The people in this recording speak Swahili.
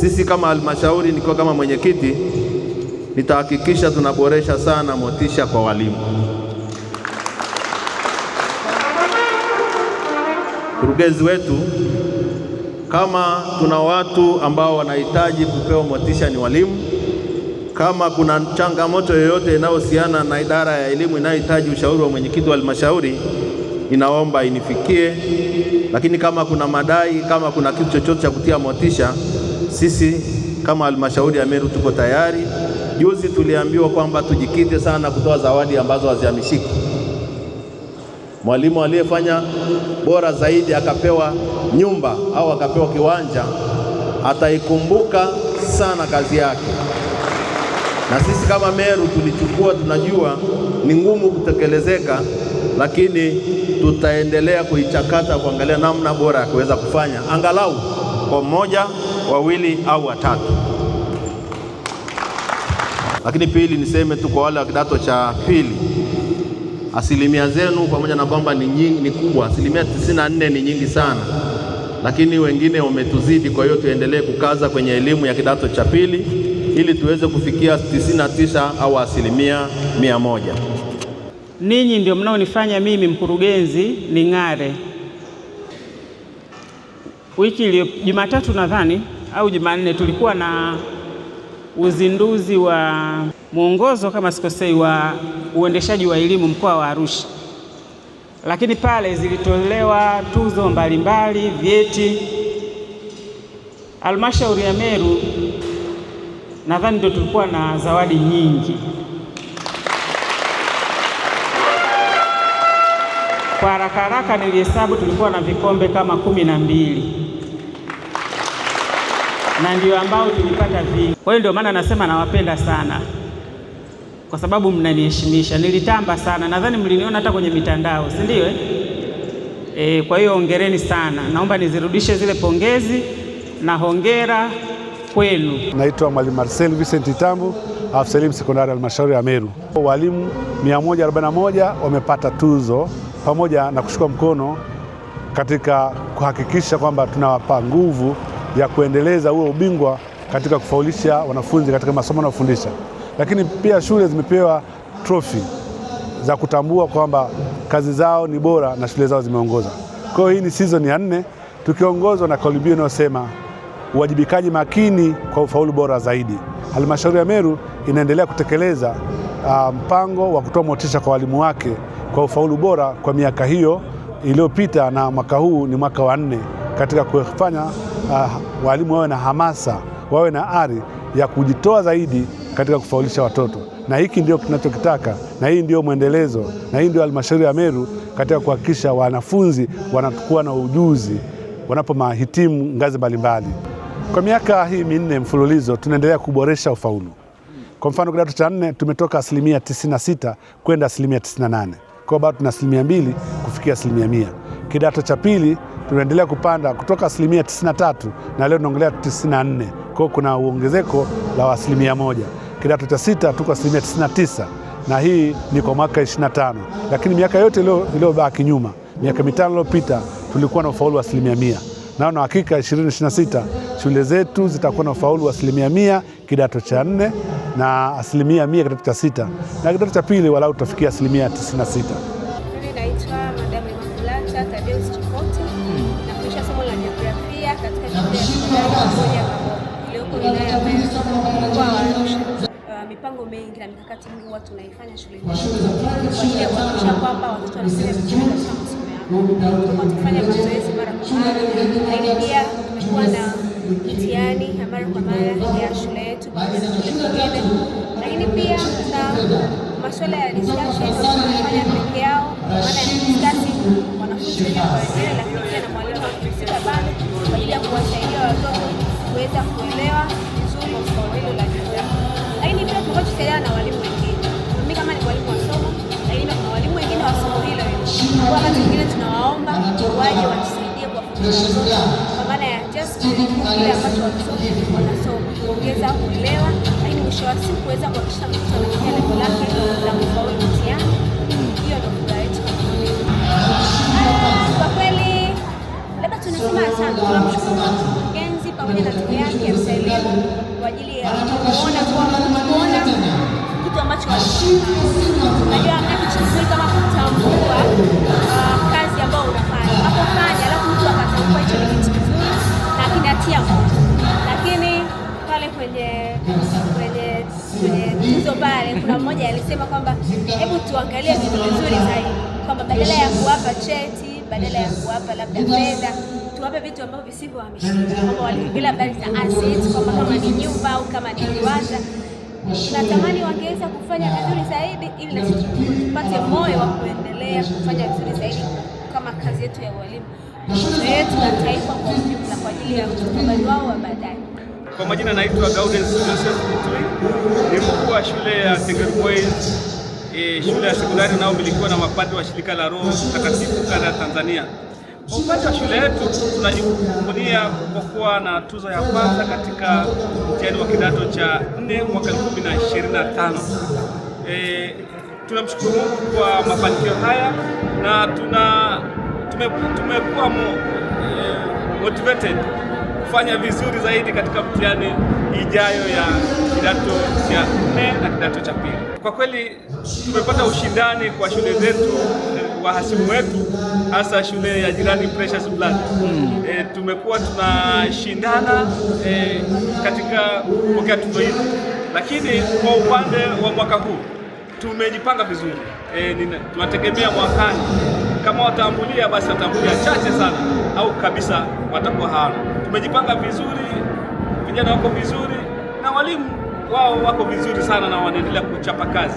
sisi kama halmashauri, nikiwa kama mwenyekiti, nitahakikisha tunaboresha sana motisha kwa walimu. Mkurugenzi wetu, kama tuna watu ambao wanahitaji kupewa motisha ni walimu. Kama kuna changamoto yoyote inayohusiana na idara ya elimu inayohitaji ushauri wa mwenyekiti wa halmashauri, ninaomba inifikie. Lakini kama kuna madai, kama kuna kitu chochote cha kutia motisha, sisi kama halmashauri ya Meru tuko tayari. Juzi tuliambiwa kwamba tujikite sana kutoa zawadi ambazo hazihamishiki. Mwalimu aliyefanya bora zaidi akapewa nyumba au akapewa kiwanja, ataikumbuka sana kazi yake. Na sisi kama Meru tulichukua, tunajua ni ngumu kutekelezeka, lakini tutaendelea kuichakata kuangalia namna bora ya kuweza kufanya angalau kwa mmoja, wawili au watatu. Lakini pili, niseme tu kwa wale wa kidato cha pili, asilimia zenu pamoja na kwamba ni nyingi, ni kubwa, asilimia 94 ni nyingi sana, lakini wengine wametuzidi. Kwa hiyo tuendelee kukaza kwenye elimu ya kidato cha pili ili tuweze kufikia 99 au asilimia 100. Ninyi ndio mnaonifanya mimi mkurugenzi ning'are. Wiki ile Jumatatu nadhani au Jumanne tulikuwa na uzinduzi wa mwongozo kama sikosei wa uendeshaji wa elimu mkoa wa Arusha. Lakini pale zilitolewa tuzo mbalimbali, vyeti. Halmashauri ya Meru nadhani ndio tulikuwa na zawadi nyingi. Kwa haraka haraka nilihesabu tulikuwa na vikombe kama 12. Na ndio ambao tulipata vingi. Kwa hiyo ndio maana nasema nawapenda sana, kwa sababu mnaniheshimisha. Nilitamba sana, nadhani mliniona hata kwenye mitandao, si ndio? Kwa hiyo hongereni sana. Naomba nizirudishe zile pongezi na hongera kwenu. Naitwa Mwalimu Marcel Vincent Itambu, afisa elimu sekondari halmashauri ya Meru. Walimu 141 wamepata tuzo pamoja na kushika mkono katika kuhakikisha kwamba tunawapa nguvu ya kuendeleza huo ubingwa katika kufaulisha wanafunzi katika masomo wanayofundisha. Lakini pia shule zimepewa trophy za kutambua kwamba kazi zao ni bora na shule zao zimeongoza. Kwa hiyo hii ni season ya 4 tukiongozwa na kauli mbiu inayosema uwajibikaji makini kwa ufaulu bora zaidi. Halmashauri ya Meru inaendelea kutekeleza mpango wa kutoa motisha kwa walimu wake kwa ufaulu bora kwa miaka hiyo iliyopita, na mwaka huu ni mwaka wa 4 katika kufanya walimu wawe na hamasa, wawe na ari ya kujitoa zaidi katika kufaulisha watoto. Na hiki ndio tunachokitaka, na hii ndio mwendelezo, na hii ndio halmashauri ya Meru katika kuhakikisha wanafunzi wanakuwa na ujuzi wanapomahitimu ngazi mbalimbali. Kwa miaka hii 4 mfululizo tunaendelea kuboresha ufaulu. Kwa mfano kidato cha 4 tumetoka 96% kwenda 98%. Kwa bado tuna 2% kufikia 100%. Kidato cha pili tunaendelea kupanda kutoka 93% na leo tunaongelea 94%. Kwa kuna uongezeko la 1%. Kidato cha 6 tuko 99% na hii ni kwa mwaka 25. Lakini miaka yote iliyobaki nyuma, miaka 5 iliyopita tulikuwa na ufaulu wa 100%. Na hakika 2026 shule zetu zitakuwa na ufaulu wa 100% kidato cha 4 na 100% kidato cha 6 na kidato cha pili walau tutafikia 96%. Mimi naitwa Madam Imakulata Tadeus Chikoti, nafundisha somo la jiografia katika shule ya sekondari ya iliyoko wilaya ya Meru mkoa wa Arusha. Mipango mingi na mikakati mingi huwa tunaifanya shuleni kwa ajili ya kuhakikisha kwamba watoto wanafanya vizuri katika masomo yao. Tunafanya mazoezi mara kwa mara, lakini pia tumekuwa na mitihani mara kwa mara ya shule yetu pamoja na shule zingine, lakini pia na masuala ya discussion tunafanya peke yao, maana ya discussing wanafunzi wenyewe kwa wenyewe, lakini pia na mwalimu akihusika pale kwa ajili ya kuwasaidia watoto kuweza kuelewa vizuri somo hilo la jiografia. Lakini pia tunashirikiana na walimu wengine. Mimi kama ni mwalimu wa somo, lakini kuna walimu wengine wa somo hilo. Kwa wakati mwingine tunawaomba waje watusaidie kuwafundisha kwa maana ya just kile ambacho watoto wanasoma, kuongeza kuelewa, lakini mwisho wa siku kuweza kuhakikisha mtoto anafikia lengo lake la kufaulu mtihani. Hiyo ndio furaha yetu. Kwa kweli labda tunasema asante, tunamshukuru mkurugenzi pamoja na timu yake ya Unajua hamna kitu kizuri kama kutambua kazi ambayo unafanya. Unapofanya alafu mtu akatambua hicho ni kitu kizuri na kinatia moyo. Lakini pale kwenye tuzo pale kuna mmoja alisema kwamba hebu tuangalie vitu vizuri zaidi, kwamba badala ya kuwapa cheti, badala ya kuwapa labda fedha, tuwape vitu ambavyo visivyohamishika, kwamba walivile habari za assets, kwamba kama ni nyumba au kama ni kiwanja. Tunatamani wangeweza kufanya vizuri zaidi ili na sisi tupate moyo wa kuendelea kufanya vizuri zaidi kama kazi yetu ya ualimu yetu na taifa kwa ujumla, kwa ajili ya mustakabali wao wa baadaye. Kwa majina naitwa Gaudens Joseph Mtui, ni mkuu wa shule ya Tengeru Boys, shule ya sekondari inayomilikiwa na mapadri wa shirika la Roho Mtakatifu kanda ya Tanzania. Kwa upande wa shule yetu tunajivunia kuwa na tuzo ya kwanza katika mtihani wa kidato cha 4 mwaka 2025. Tunamshukuru Mungu kwa mafanikio haya na tumekuwa motivated kufanya vizuri zaidi katika mtihani ijayo ya kidato cha 4 na kidato cha 2. Kwa kweli tumepata ushindani kwa shule zetu, wahasibu wetu, hasa shule ya jirani Precious Blood. Tumekuwa tunashindana katika kupokea tuzo hili, lakini kwa upande wa mwaka huu tumejipanga vizuri. Tunategemea mwakani kama watambulia, basi watambulia chache sana au kabisa watakuwa hawana. Tumejipanga vizuri, vijana wako vizuri na walimu wao wako vizuri sana na wanaendelea kuchapa kazi.